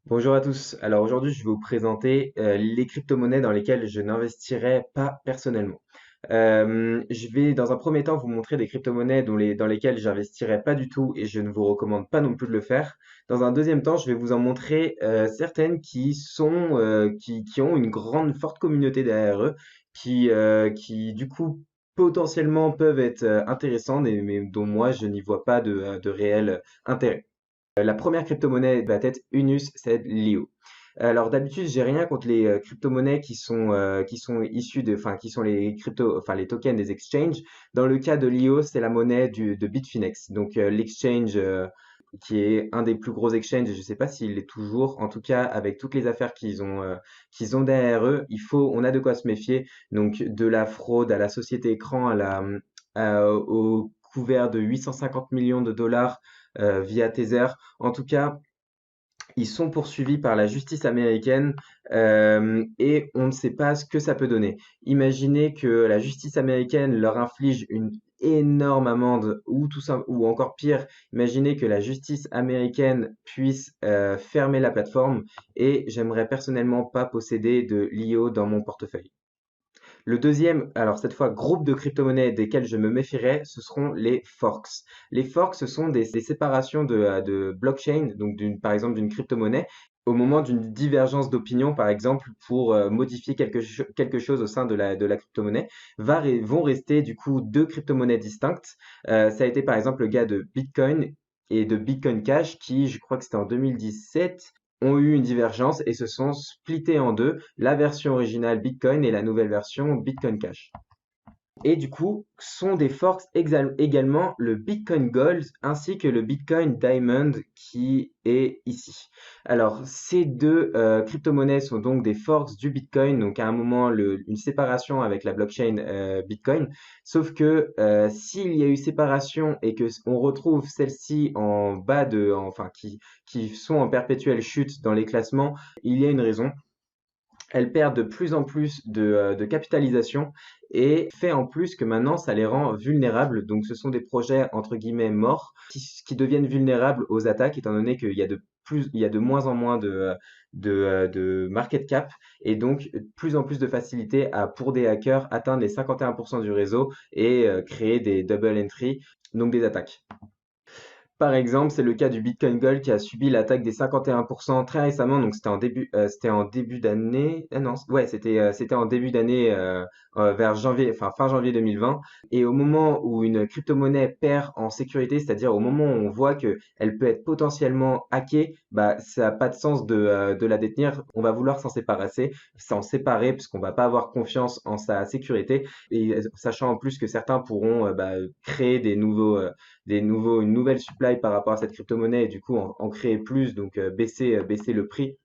Bonjour à tous. Alors aujourd'hui, je vais vous présenter les crypto-monnaies dans lesquelles je n'investirai pas personnellement. Je vais dans un premier temps vous montrer des crypto-monnaies dans lesquelles j'investirai pas du tout et je ne vous recommande pas non plus de le faire. Dans un deuxième temps, je vais vous en montrer certaines qui ont une grande, forte communauté derrière eux, qui du coup potentiellement peuvent être intéressantes, mais dont moi je n'y vois pas de réel intérêt. La première crypto-monnaie va être Unus, c'est Leo. Alors d'habitude, j'ai rien contre les crypto-monnaies qui sont issues qui sont les les tokens des exchanges. Dans le cas de Leo, c'est la monnaie de Bitfinex, donc l'exchange qui est un des plus gros exchanges. Et je ne sais pas s'il l'est toujours. En tout cas, avec toutes les affaires qu'ils ont derrière eux, on a de quoi se méfier. Donc de la fraude à la société écran, au couvert de 850 millions de dollars via Tether. En tout cas, ils sont poursuivis par la justice américaine et on ne sait pas ce que ça peut donner. Imaginez que la justice américaine leur inflige une énorme amende ou encore pire, imaginez que la justice américaine puisse fermer la plateforme et j'aimerais personnellement pas posséder de l'IO dans mon portefeuille. Le deuxième, alors cette fois, groupe de crypto-monnaies desquels je me méfierais, ce seront les forks. Les forks, ce sont des séparations de blockchain, donc par exemple d'une crypto-monnaie, au moment d'une divergence d'opinion, par exemple, pour modifier quelque chose au sein de la crypto-monnaie, vont rester du coup deux crypto-monnaies distinctes. Ça a été par exemple le cas de Bitcoin et de Bitcoin Cash qui, je crois que c'était en 2017, ont eu une divergence et se sont splittés en deux, la version originale Bitcoin et la nouvelle version Bitcoin Cash. Et du coup, sont des forks également le Bitcoin Gold ainsi que le Bitcoin Diamond qui est ici. Alors, ces deux crypto-monnaies sont donc des forks du Bitcoin, donc à un moment une séparation avec la blockchain Bitcoin. Sauf que s'il y a eu séparation et que on retrouve celles-ci en bas qui sont en perpétuelle chute dans les classements, il y a une raison. Elles perdent de plus en plus de capitalisation et fait en plus que maintenant ça les rend vulnérables. Donc ce sont des projets entre guillemets morts qui deviennent vulnérables aux attaques étant donné il y a de moins en moins de market cap et donc de plus en plus de facilité pour des hackers atteindre les 51% du réseau et créer des double entry, donc des attaques. Par exemple, c'est le cas du Bitcoin Gold qui a subi l'attaque des 51% très récemment, donc c'était en début d'année. Ah non, ouais, c'était en début d'année vers janvier, enfin fin janvier 2020. Et au moment où une crypto-monnaie perd en sécurité, c'est-à-dire au moment où on voit que elle peut être potentiellement hackée, bah ça n'a pas de sens de la détenir. On va vouloir s'en séparer puisqu'on va pas avoir confiance en sa sécurité. Et sachant en plus que certains pourront créer une nouvelle supply par rapport à cette crypto-monnaie et du coup en créer plus, donc baisser le prix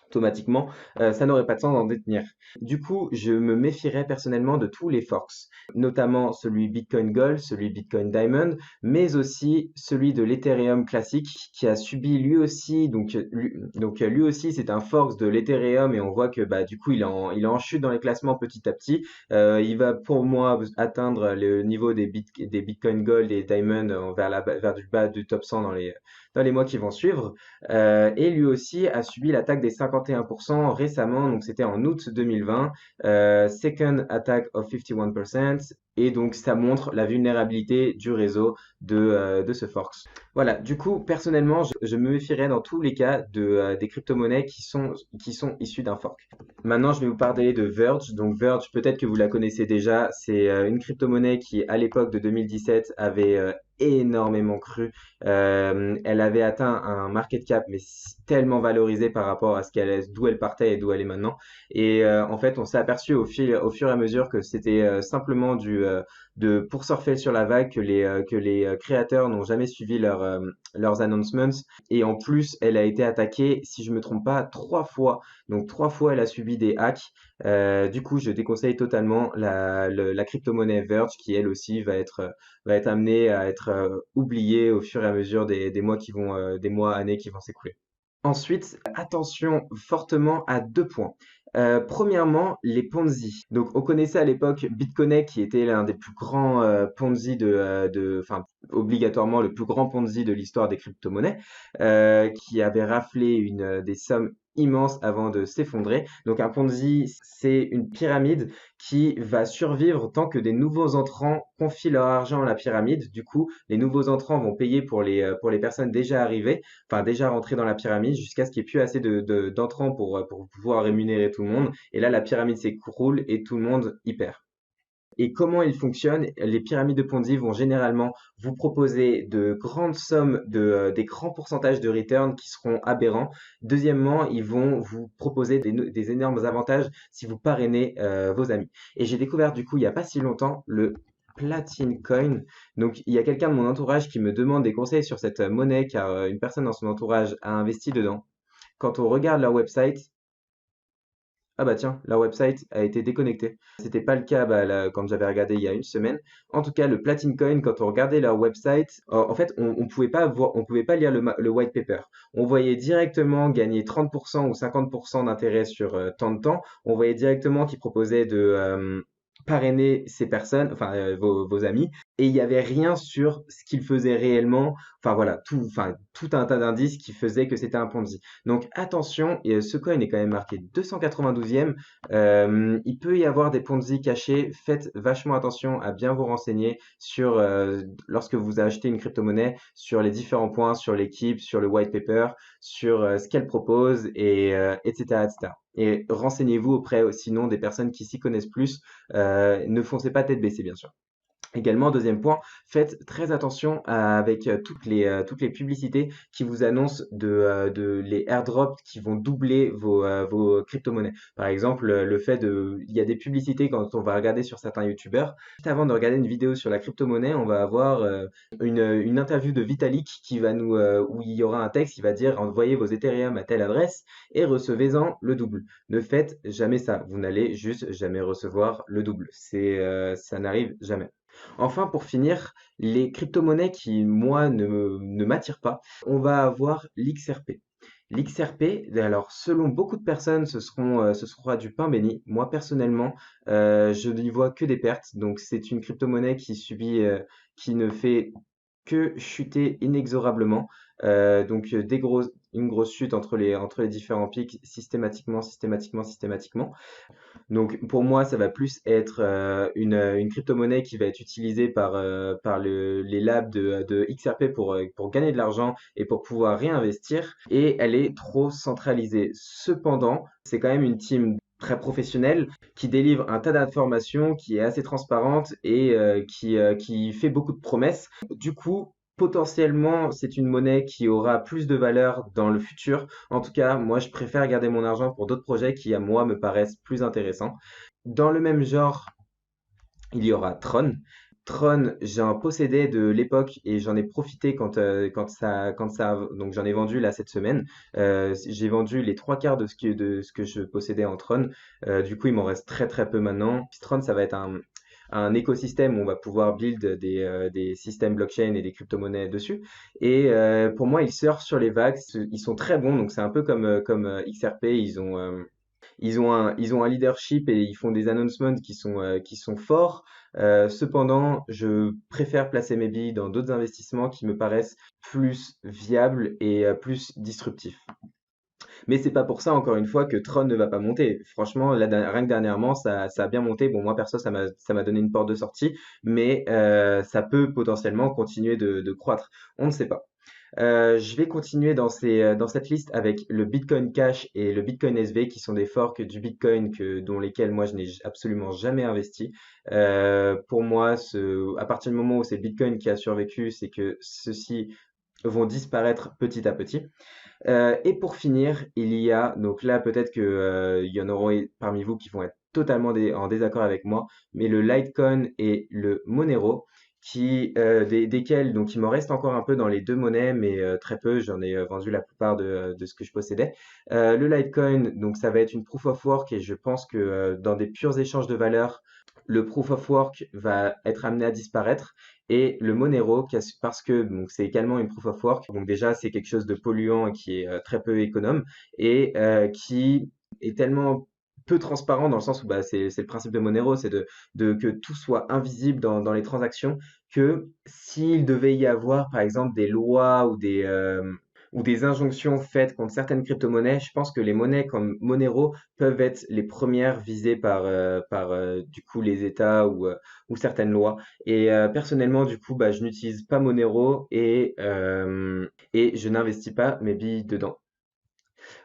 automatiquement, ça n'aurait pas de sens d'en détenir. Du coup, je me méfierais personnellement de tous les forks, notamment celui Bitcoin Gold, celui Bitcoin Diamond, mais aussi celui de l'Ethereum classique qui a subi lui aussi, lui aussi c'est un fork de l'Ethereum et on voit que bah, du coup il est en chute dans les classements petit à petit. Il va pour moi atteindre le niveau des Bitcoin Gold et Diamond vers du bas du top 100 dans les mois qui vont suivre. Et lui aussi a subi l'attaque des 51% récemment, donc c'était en août 2020, Second Attack of 51%, et donc ça montre la vulnérabilité du réseau de ce forks. Voilà, du coup, personnellement, je me méfierais dans tous les cas des crypto-monnaies qui sont issues d'un fork. Maintenant, je vais vous parler de Verge. Donc Verge, peut-être que vous la connaissez déjà, c'est une crypto-monnaie qui, à l'époque de 2017, avait énormément cru. Elle avait atteint un market cap, mais tellement valorisé par rapport à d'où elle partait et d'où elle est maintenant. Et en fait, on s'est aperçu au fur et à mesure que c'était simplement pour surfer sur la vague que les créateurs n'ont jamais suivi leurs announcements. Et en plus, elle a été attaquée, si je me trompe pas, 3 fois. Donc 3 fois, elle a subi des hacks. Du coup, je déconseille totalement la crypto-monnaie Verge qui, elle aussi, va être amenée à être oubliée au fur et à mesure des mois, années qui vont s'écouler. Ensuite, attention fortement à deux points. Premièrement, les Ponzi. Donc, on connaissait à l'époque BitConnect qui était l'un des plus grands Ponzi enfin, obligatoirement le plus grand Ponzi de l'histoire des crypto-monnaies, qui avait raflé des sommes immenses avant de s'effondrer. Donc, un Ponzi, c'est une pyramide qui va survivre tant que des nouveaux entrants confient leur argent à la pyramide. Du coup, les nouveaux entrants vont payer pour les personnes déjà arrivées, enfin déjà rentrées dans la pyramide, jusqu'à ce qu'il n'y ait plus assez d'entrants pour pouvoir rémunérer tout le monde. Et là, la pyramide s'écroule et tout le monde y perd. Et comment ils fonctionnent? Les pyramides de Ponzi vont généralement vous proposer de grandes sommes, des grands pourcentages de return qui seront aberrants. Deuxièmement, ils vont vous proposer des énormes avantages si vous parrainez vos amis. Et j'ai découvert du coup il n'y a pas si longtemps le Platine Coin. Donc il y a quelqu'un de mon entourage qui me demande des conseils sur cette monnaie car une personne dans son entourage a investi dedans. Quand on regarde leur website, ah bah tiens, leur website a été déconnecté. C'était pas le cas quand j'avais regardé il y a une semaine. En tout cas, le Platin Coin, quand on regardait leur website, en fait, on pouvait pas voir, on pouvait pas lire le white paper. On voyait directement gagner 30% ou 50% d'intérêt sur tant de temps. On voyait directement qu'ils proposaient de parrainer ces personnes, enfin vos amis, et il n'y avait rien sur ce qu'ils faisaient réellement. Enfin voilà, tout un tas d'indices qui faisaient que c'était un Ponzi. Donc attention, et ce coin est quand même marqué 292e. Il peut y avoir des Ponzi cachés. Faites vachement attention à bien vous renseigner sur lorsque vous achetez une crypto-monnaie, sur les différents points, sur l'équipe, sur le white paper, sur ce qu'elle propose, et etc., etc. Et renseignez-vous auprès sinon des personnes qui s'y connaissent plus. Ne foncez pas tête baissée, bien sûr. Également, deuxième point, faites très attention avec toutes les publicités qui vous annoncent les airdrops qui vont doubler vos crypto-monnaies. Par exemple, il y a des publicités quand on va regarder sur certains YouTubeurs. Juste avant de regarder une vidéo sur la crypto-monnaie, on va avoir une interview de Vitalik où il y aura un texte qui va dire envoyez vos Ethereum à telle adresse et recevez-en le double. Ne faites jamais ça. Vous n'allez juste jamais recevoir le double. Ça n'arrive jamais. Enfin, pour finir, les crypto-monnaies qui, moi, ne m'attirent pas, on va avoir l'XRP. L'XRP, alors selon beaucoup de personnes, ce sera du pain béni. Moi, personnellement, je n'y vois que des pertes. Donc, c'est une crypto-monnaie qui ne fait que chuter inexorablement. Donc, une grosse chute entre les différents pics, systématiquement. Donc pour moi, ça va plus être une crypto-monnaie qui va être utilisée par les labs de XRP pour gagner de l'argent et pour pouvoir réinvestir. Et elle est trop centralisée. Cependant, c'est quand même une team très professionnelle qui délivre un tas d'informations, qui est assez transparente et qui fait beaucoup de promesses. Du coup, potentiellement, c'est une monnaie qui aura plus de valeur dans le futur. En tout cas, moi, je préfère garder mon argent pour d'autres projets qui, à moi, me paraissent plus intéressants. Dans le même genre, il y aura Tron. Tron, j'en possédais de l'époque et j'en ai profité donc j'en ai vendu là cette semaine. J'ai vendu les trois quarts de ce que je possédais en Tron. Du coup, il m'en reste très très peu maintenant. Puis Tron, ça va être un écosystème où on va pouvoir build des systèmes blockchain et des crypto-monnaies dessus. Et pour moi, ils surfent sur les vagues. Ils sont très bons, donc c'est un peu comme XRP. Ils ont un leadership et ils font des announcements qui sont forts. Cependant, je préfère placer mes billes dans d'autres investissements qui me paraissent plus viables et plus disruptifs. Mais c'est pas pour ça, encore une fois, que Tron ne va pas monter. Franchement, rien que dernièrement, ça a bien monté. Bon, moi, perso, ça m'a donné une porte de sortie, mais ça peut potentiellement continuer de croître. On ne sait pas. Je vais continuer dans cette liste avec le Bitcoin Cash et le Bitcoin SV qui sont des forks du Bitcoin dont lesquels moi je n'ai absolument jamais investi. Pour moi, à partir du moment où c'est le Bitcoin qui a survécu, c'est que ceux-ci vont disparaître petit à petit. Et pour finir, il y a, donc là peut-être que il y en aura parmi vous qui vont être totalement en désaccord avec moi, mais le Litecoin et le Monero, desquels donc il m'en reste encore un peu dans les deux monnaies, mais très peu, j'en ai vendu la plupart de ce que je possédais. Le Litecoin, donc ça va être une proof of work et je pense que dans des purs échanges de valeurs, le proof of work va être amené à disparaître et le Monero, parce que donc, c'est également une proof of work, donc déjà c'est quelque chose de polluant et qui est très peu économe et qui est tellement peu transparent dans le sens où bah, c'est le principe de Monero, c'est de que tout soit invisible dans les transactions, que s'il devait y avoir par exemple des lois ou des injonctions faites contre certaines crypto-monnaies, je pense que les monnaies comme Monero peuvent être les premières visées par du coup les États ou certaines lois. Et personnellement, du coup, bah, je n'utilise pas Monero et je n'investis pas mes billes dedans.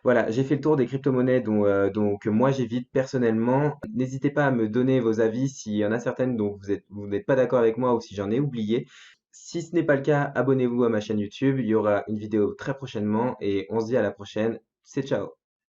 Voilà, j'ai fait le tour des crypto-monnaies que moi j'évite personnellement. N'hésitez pas à me donner vos avis s'il y en a certaines dont vous n'êtes pas d'accord avec moi ou si j'en ai oublié. Si ce n'est pas le cas, abonnez-vous à ma chaîne YouTube. Il y aura une vidéo très prochainement et on se dit à la prochaine. C'est ciao.